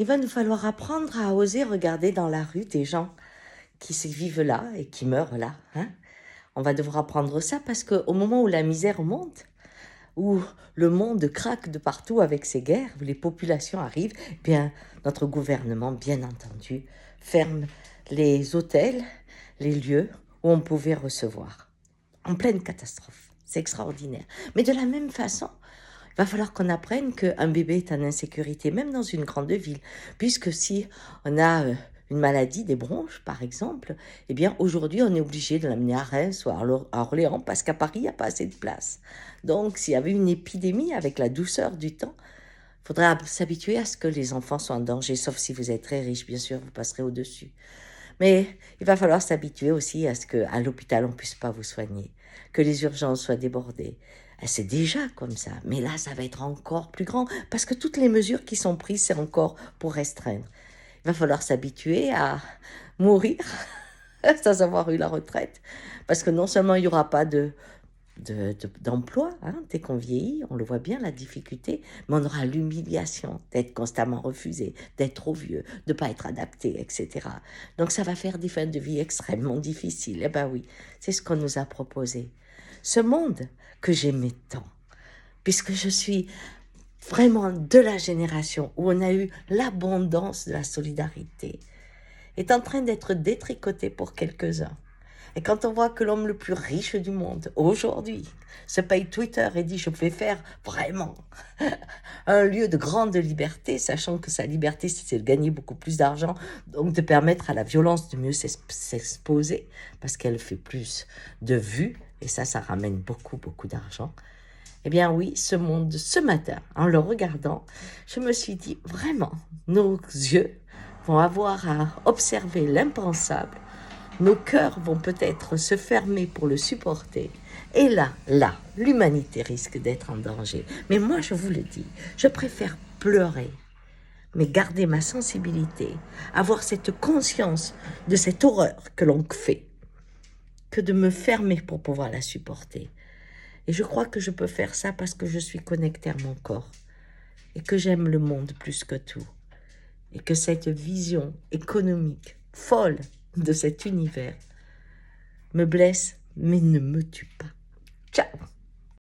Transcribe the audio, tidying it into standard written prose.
Il va nous falloir apprendre à oser regarder dans la rue des gens qui vivent là et qui meurent là. Hein. On va devoir apprendre ça parce qu'au moment où la misère monte, où le monde craque de partout avec ses guerres, où les populations arrivent, eh bien, notre gouvernement, bien entendu, ferme les hôtels, les lieux où on pouvait recevoir. En pleine catastrophe. C'est extraordinaire. Mais de la même façon, il va falloir qu'on apprenne qu'un bébé est en insécurité, même dans une grande ville. Puisque si on a une maladie des bronches, par exemple, eh bien, aujourd'hui, on est obligé de l'amener à Reims ou à Orléans parce qu'à Paris, il n'y a pas assez de place. Donc, s'il y avait une épidémie avec la douceur du temps, il faudrait s'habituer à ce que les enfants soient en danger, sauf si vous êtes très riche, bien sûr, vous passerez au-dessus. Mais il va falloir s'habituer aussi à ce qu'à l'hôpital, on ne puisse pas vous soigner, que les urgences soient débordées. C'est déjà comme ça, mais là, ça va être encore plus grand, parce que toutes les mesures qui sont prises, c'est encore pour restreindre. Il va falloir s'habituer à mourir sans avoir eu la retraite, parce que non seulement il n'y aura pas d'emploi, hein, dès qu'on vieillit, on le voit bien, la difficulté, mais on aura l'humiliation d'être constamment refusé, d'être trop vieux, de ne pas être adapté, etc. Donc ça va faire des fins de vie extrêmement difficiles. Eh bien oui, c'est ce qu'on nous a proposé. Ce monde que j'aimais tant, puisque je suis vraiment de la génération où on a eu l'abondance de la solidarité, est en train d'être détricoté pour quelques-uns. Et quand on voit que l'homme le plus riche du monde, aujourd'hui, se paye Twitter et dit « je vais faire vraiment un lieu de grande liberté », sachant que sa liberté, c'est de gagner beaucoup plus d'argent, donc de permettre à la violence de mieux s'exposer, parce qu'elle fait plus de vues, et ça ramène beaucoup, beaucoup d'argent. Eh bien oui, ce monde, ce matin, en le regardant, je me suis dit, vraiment, nos yeux vont avoir à observer l'impensable, nos cœurs vont peut-être se fermer pour le supporter. Et là, l'humanité risque d'être en danger. Mais moi, je vous le dis, je préfère pleurer, mais garder ma sensibilité, avoir cette conscience de cette horreur que l'on fait, que de me fermer pour pouvoir la supporter. Et je crois que je peux faire ça parce que je suis connectée à mon corps et que j'aime le monde plus que tout. Et que cette vision économique folle de cet univers me blesse mais ne me tue pas. Ciao!